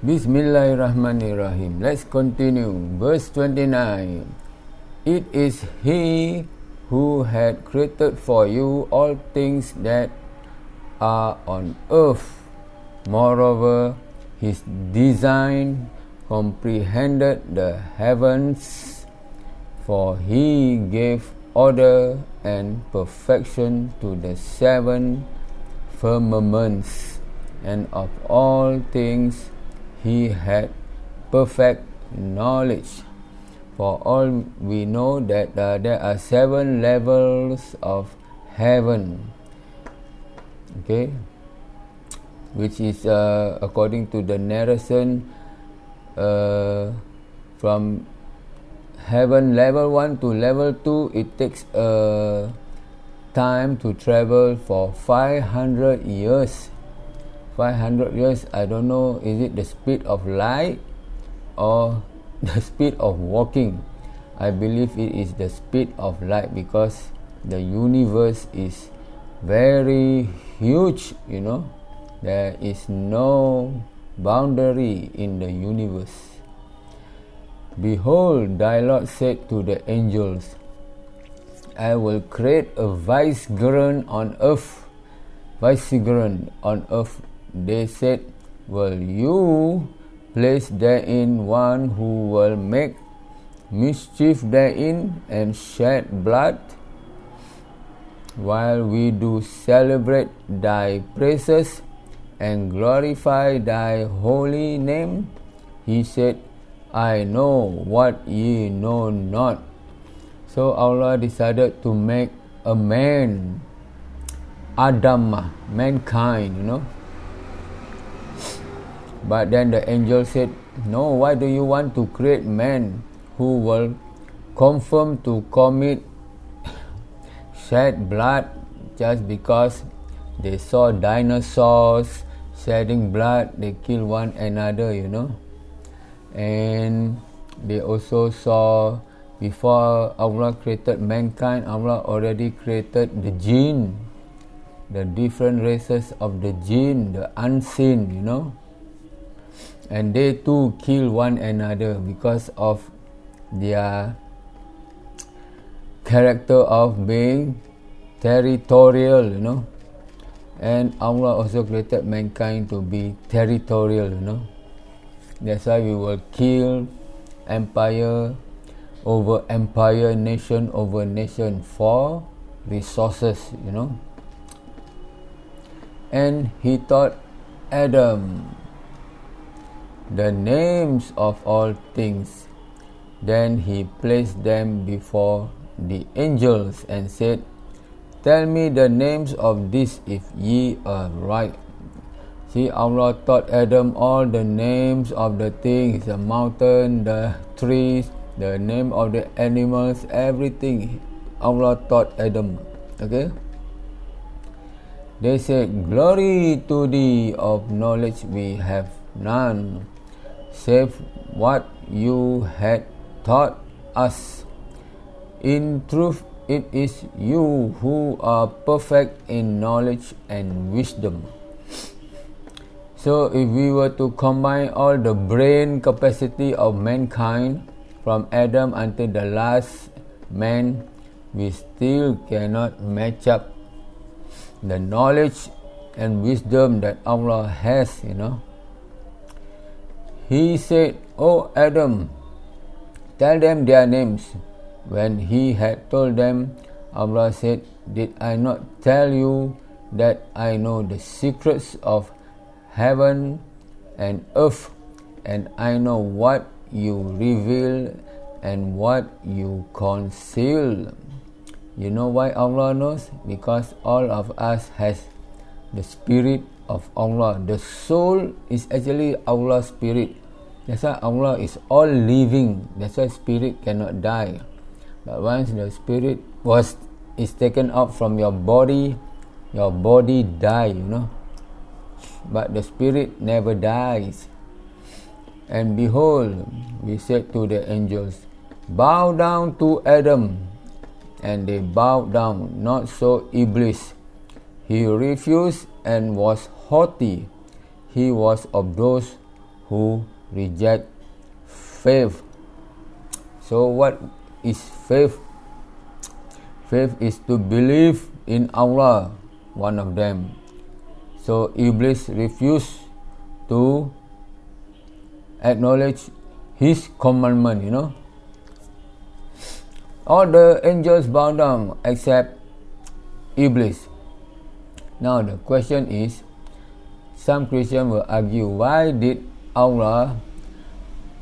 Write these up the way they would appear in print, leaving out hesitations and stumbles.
Bismillahirrahmanirrahim. Let's continue. Verse 29. It is He who had created for you all things that are on earth. Moreover, His design comprehended the heavens, for He gave order and perfection to the 7 firmaments, and of all things He had perfect knowledge. For all we know that there are 7 levels of heaven, okay, which is according to the narration, from heaven level 1 to level 2, it takes time to travel for 500 years. 500 years, I don't know, is it the speed of light or the speed of walking? I believe it is the speed of light, because the universe is very huge, there is no boundary in the universe. Behold, thy Lord said to the angels, I will create a vicegerent on earth. They said, will you place therein one who will make mischief therein and shed blood? While we do celebrate thy praises and glorify thy holy name, he said, I know what ye know not. So Allah decided to make a man, Adam, mankind, But then the angel said, no, why do you want to create man who will confirm to commit shed blood just because they saw dinosaurs shedding blood, they kill one another, And they also saw, before Allah created mankind, Allah already created the jinn, the different races of the jinn, the unseen, And they too kill one another because of their character of being territorial, And Allah also created mankind to be territorial, That's why we will kill empire over empire, nation over nation for resources, And he taught Adam the names of all things. Then he placed them before the angels and said, tell me the names of these if ye are right. See, Allah taught Adam all the names of the things, the mountain, the trees, the name of the animals, everything Allah taught Adam. Okay? They said, glory to thee, of knowledge we have none, save what you had taught us. In truth, it is you who are perfect in knowledge and wisdom. So if we were to combine all the brain capacity of mankind from Adam until the last man, we still cannot match up the knowledge and wisdom that Allah has, He said, O Adam, tell them their names. When he had told them, Allah said, did I not tell you that I know the secrets of heaven and earth, and I know what you reveal and what you conceal? You know why Allah knows? Because all of us has the spirit of Allah. The soul is actually Allah's spirit. That's why Allah is all living. That's why spirit cannot die. But once the spirit is taken out from your body die, But the spirit never dies. And behold, we said to the angels, bow down to Adam. And they bowed down, not so Iblis. He refused and was haughty. He was of those who reject faith. So what is faith? Faith is to believe in Allah, one of them. So Iblis refused to acknowledge his commandment, All the angels bow down except Iblis. Now the question is, some Christians will argue, why did Allah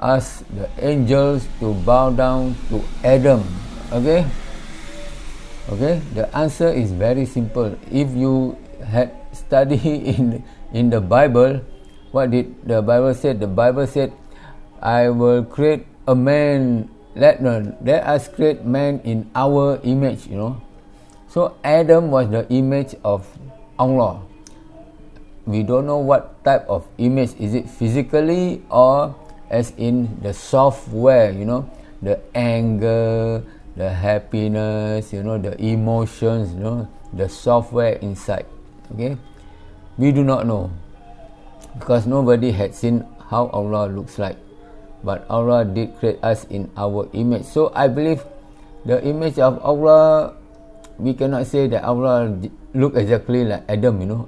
ask the angels to bow down to Adam? Okay, the answer is very simple. If you had studied in the Bible, what did the Bible say? The Bible said, I will create a man, let us create man in our image, So Adam was the image of Allah. We don't know what type of image. Is it physically or as in the software, the anger, the happiness, the emotions, the software inside. Okay, we do not know, because nobody had seen how Allah looks like, but Allah did create us in our image. So I believe the image of Allah, we cannot say that Allah look exactly like Adam,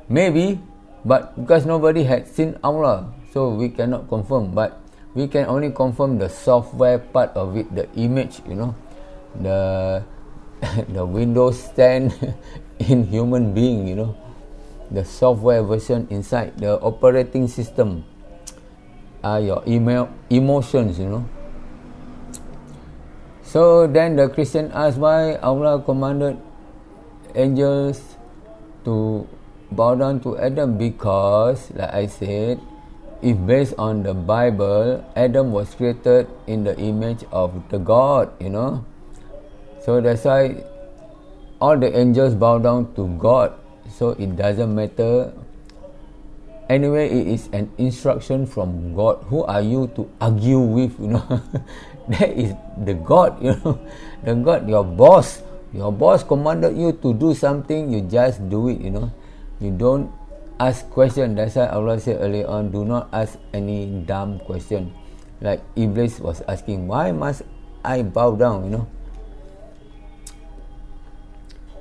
Maybe, but because nobody had seen Allah, so we cannot confirm. But we can only confirm the software part of it, the image, the Windows 10 in human being, the software version inside, the operating system are your emotions, So then the Christian asked why Allah commanded angels to bow down to Adam, because, like I said, if based on the Bible, Adam was created in the image of the God, So that's why all the angels bow down to God. So it doesn't matter. Anyway, it is an instruction from God. Who are you to argue with, That is the God, The God, your boss. Your boss commanded you to do something, you just do it, You don't ask question. That's why Allah said earlier on, do not ask any dumb question. Like Iblis was asking, why must I bow down,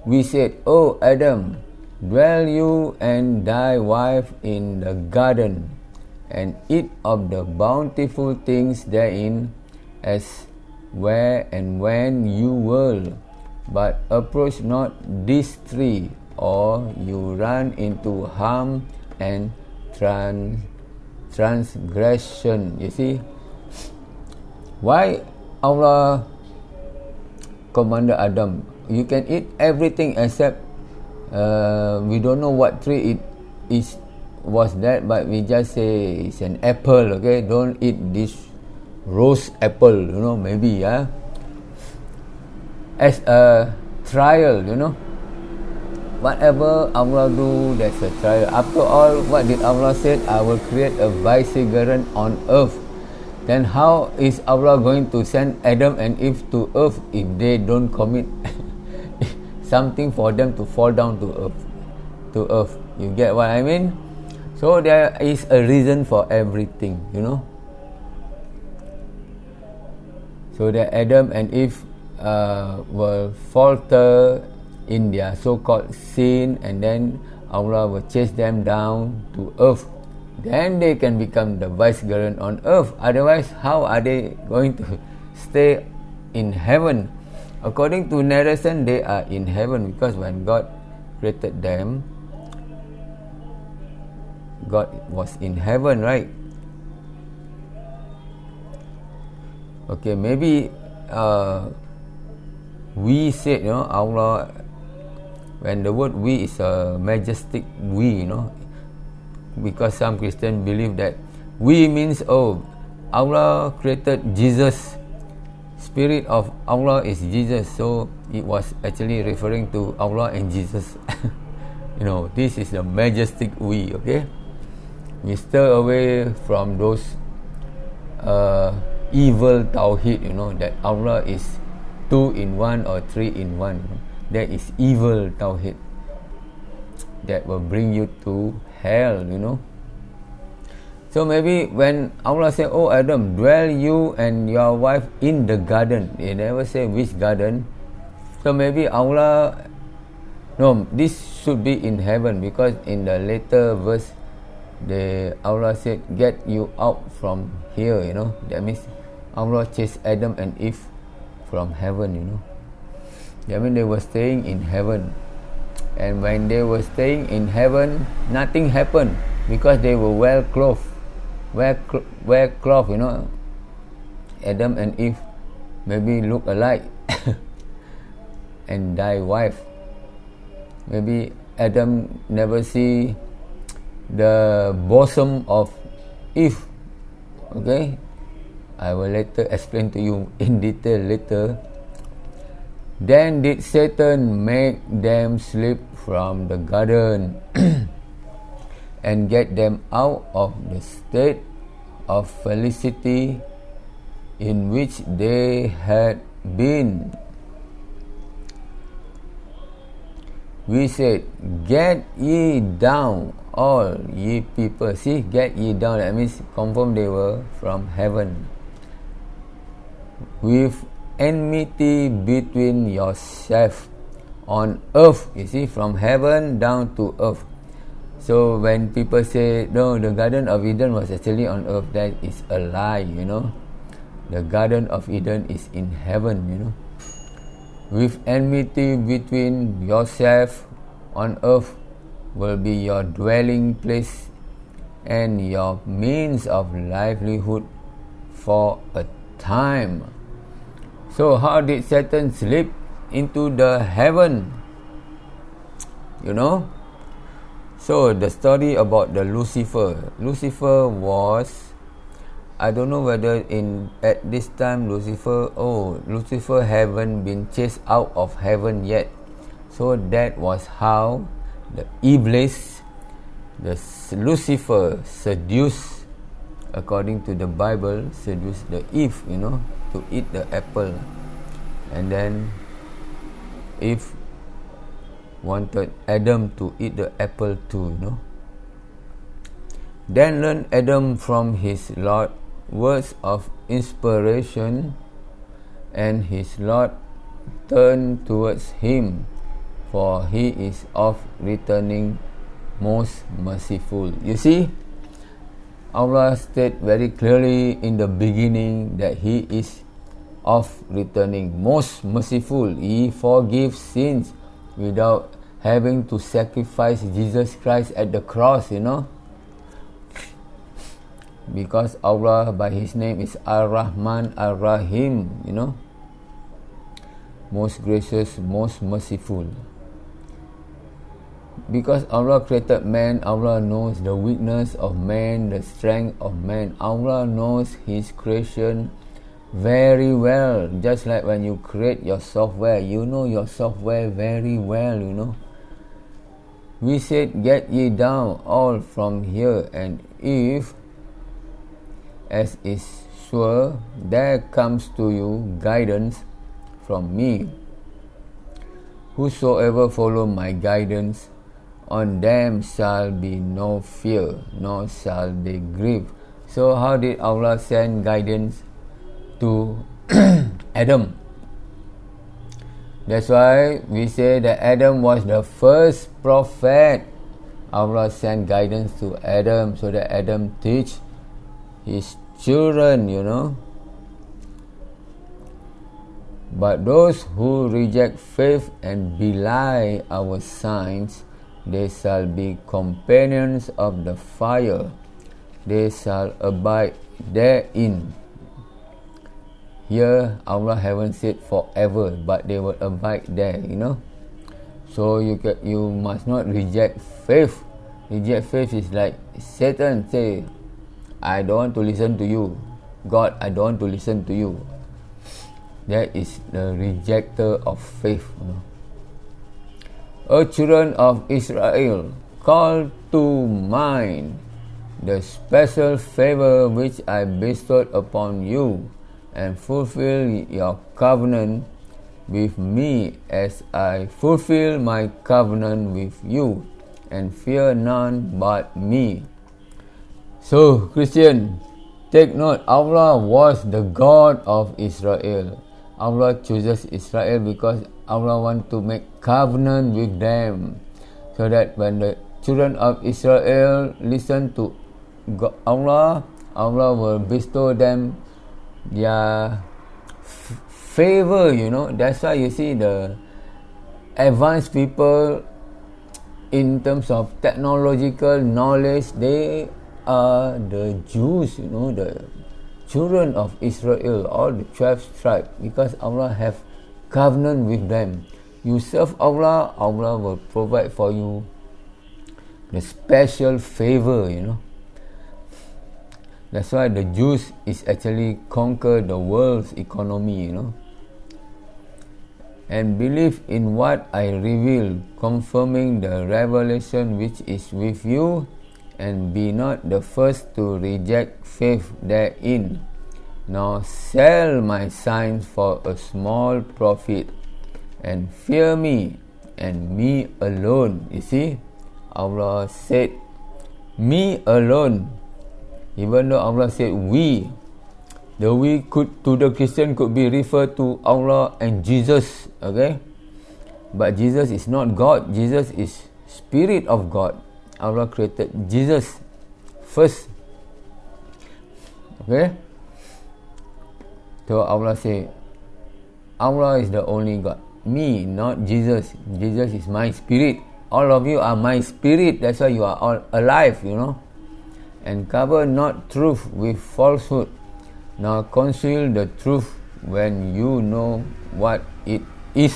We said, oh Adam, dwell you and thy wife in the garden, and eat of the bountiful things therein, as where and when you will, but approach not this tree, or you run into harm and transgression. You see, why Allah commanded Adam, you can eat everything except we don't know what tree it was that, but we just say it's an apple. Okay, don't eat this rose apple, maybe, as a trial, Whatever Allah do, that's a trial. After all, what did Allah say? I will create a vicegerent on earth. Then how is Allah going to send Adam and Eve to earth if they don't commit something for them to fall down to earth? You get what I mean? So there is a reason for everything, So that Adam and Eve will falter in their so-called sin, and then Allah will chase them down to earth. Then they can become the vicegerent on earth. Otherwise, how are they going to stay in heaven? According to narration, they are in heaven, because when God created them, God was in heaven, right? Okay, maybe we said, Allah, when the word we is a majestic we, because some Christians believe that we means, Allah created Jesus, Spirit of Allah is Jesus, so it was actually referring to Allah and Jesus. This is the majestic we. Okay, we stay away from those evil tawhid, that Allah is 2 in 1 or 3 in 1. That is evil tawhid that will bring you to hell, So maybe when Allah said, "Oh Adam, dwell you and your wife in the garden," He never say which garden. So maybe Allah, no, this should be in heaven, because in the later verse, Allah said, "Get you out from here," That means Allah chased Adam and Eve from heaven, That means they were staying in heaven. And when they were staying in heaven, nothing happened, because they were well clothed. Well clothed, Adam and Eve maybe look alike and thy wife. Maybe Adam never see the bosom of Eve. Okay, I will later explain to you in detail later. Then did Satan make them slip from the garden and get them out of the state of felicity in which they had been. We said, "Get ye down, all ye people." See, get ye down, that means confirm they were from heaven. With enmity between yourself on earth. You see, from heaven down to earth. So when people say, no, the Garden of Eden was actually on earth, that is a lie, The Garden of Eden is in heaven, With enmity between yourself on earth will be your dwelling place and your means of livelihood for a time. So how did Satan slip into the heaven? So the story about the Lucifer was, I don't know whether at this time Lucifer haven't been chased out of heaven yet. So that was how the Iblis, the Lucifer, seduced, according to the Bible, seduced the Eve, to eat the apple. And then Eve wanted Adam to eat the apple too, Then learned Adam from his Lord words of inspiration, and his Lord turned towards him, for he is of returning most merciful. You see, Allah stated very clearly in the beginning that he is of returning most merciful. He forgives sins without having to sacrifice Jesus Christ at the cross, Because Allah, by His name, is Ar-Rahman, Ar-Rahim, Most gracious, most merciful. Because Allah created man, Allah knows the weakness of man, the strength of man. Allah knows His creation very well. Just like when you create your software, you know your software very well, We said, "Get ye down all from here, and if, as is sure, there comes to you guidance from me. Whosoever follow my guidance, on them shall be no fear, nor shall they grieve." So how did Allah send guidance to Adam? That's why we say that Adam was the first prophet. Allah sent guidance to Adam so that Adam teach his children, But those who reject faith and belie our signs, they shall be companions of the fire. They shall abide therein. Here, Allah haven't said forever, but they will abide there, So you must not reject faith. Reject faith is like Satan say, "I don't want to listen to you. God, I don't want to listen to you." That is the rejecter of faith. O children of Israel, call to mind the special favor which I bestowed upon you, and fulfill your covenant with me as I fulfill my covenant with you, and fear none but me. So, Christian, take note, Allah was the God of Israel. Allah chooses Israel because Allah wants to make covenant with them, so that when the children of Israel listen to Allah, Allah will bestow them their favor, That's why you see the advanced people in terms of technological knowledge, they are the Jews, the children of Israel, all the 12 tribes, because Allah have covenant with them. You serve Allah, Allah will provide for you the special favor, That's why the Jews is actually conquer the world's economy, And believe in what I reveal, confirming the revelation which is with you, and be not the first to reject faith therein, nor sell my signs for a small profit, and fear me, and me alone. You see, Allah said, me alone. Even though Allah said we, the we could to the Christian could be referred to Allah and Jesus, okay? But Jesus is not God. Jesus is Spirit of God. Allah created Jesus first, okay? So Allah say, Allah is the only God. Me, not Jesus. Jesus is my spirit. All of you are my spirit. That's why you are all alive, And cover not truth with falsehood, nor conceal the truth when you know what it is.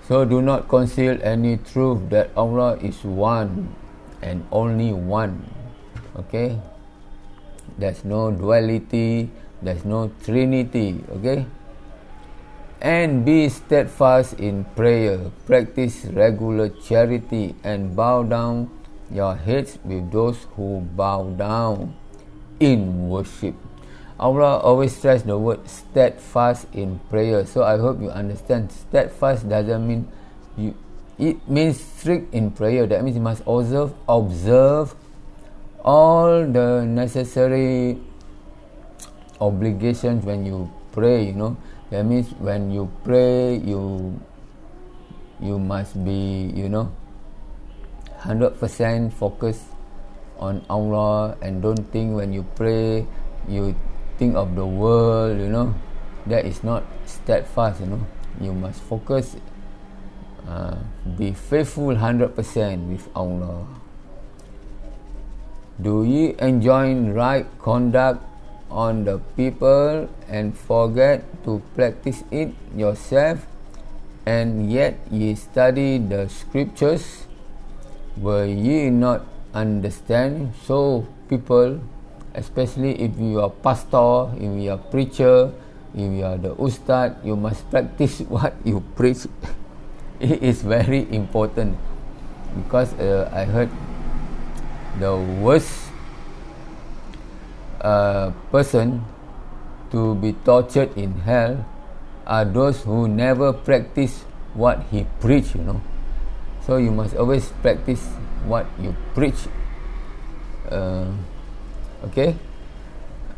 So do not conceal any truth that Allah is one and only one. Okay? There's no duality, there's no trinity. Okay? And be steadfast in prayer, practice regular charity, and bow down your heads with those who bow down in worship. Allah always stress the word steadfast in prayer. So I hope you understand. Steadfast doesn't mean it means strict in prayer. That means you must observe all the necessary obligations when you pray, That means when you pray, you must be, 100% focused on Allah, and don't think when you pray, you think of the world, That is not steadfast, You must focus, be faithful 100% with Allah. Do ye enjoin right conduct on the people and forget to practice it yourself, and yet ye study the scriptures? Will ye not understand? So people, especially if you are pastor, if you are preacher, if you are the ustad, you must practice what you preach. It is very important, because I heard the worst person to be tortured in hell are those who never practice what he preach, So you must always practice what you preach. Okay?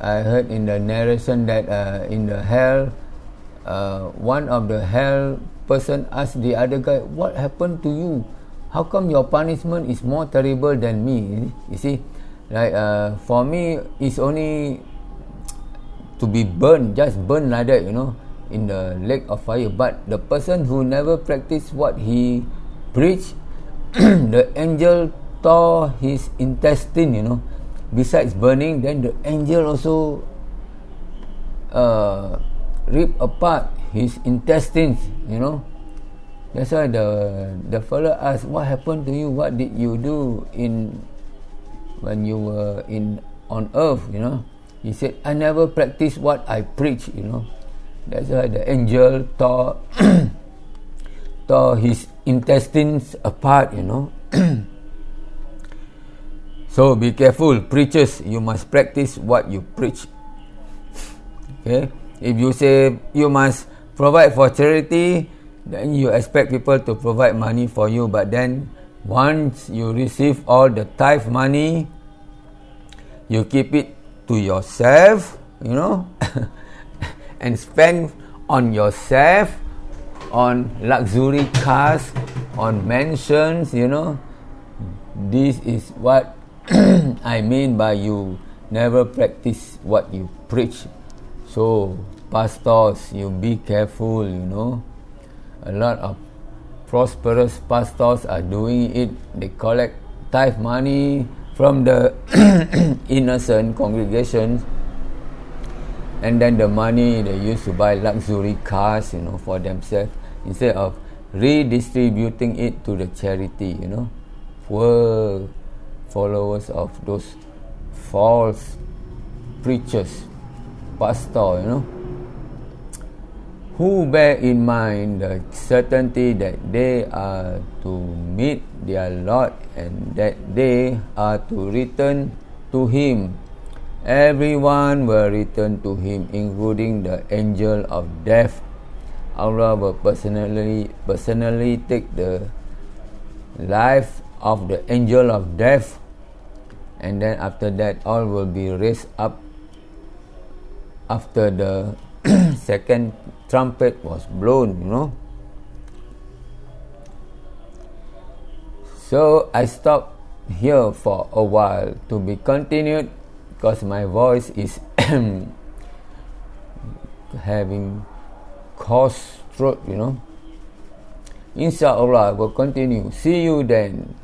I heard in the narration that in the hell, one of the hell person asked the other guy, what happened to you? How come your punishment is more terrible than me? You see, like for me, it's only to be burned, just burned like that, in the lake of fire. But the person who never practiced what he preached, the angel tore his intestine, Besides burning, then the angel also rip apart his intestines, That's why the fellow asked, what happened to you? What did you do when you were on earth, He said, I never practiced what I preach, That's why the angel tore his intestines apart, So be careful, preachers, you must practice what you preach. Okay? If you say you must provide for charity, then you expect people to provide money for you. But then once you receive all the tithe money, You keep it to yourself, and spend on yourself, on luxury cars, on mansions, This is what I mean by you never practice what you preach. So, pastors, you be careful, A lot of prosperous pastors are doing it. They collect tithe money from the innocent congregations, and then the money they use to buy luxury cars, for themselves, instead of redistributing it to the charity, poor followers of those false preachers, pastor, who bear in mind the certainty that they are to meet their Lord and that they are to return to Him. Everyone will return to Him, including the angel of death. Allah will personally take the life of the angel of death, and then after that all will be raised up after the second trumpet was blown, So I stop here for a while, to be continued, because my voice is having coarse throat, Inshallah I will continue. See you then.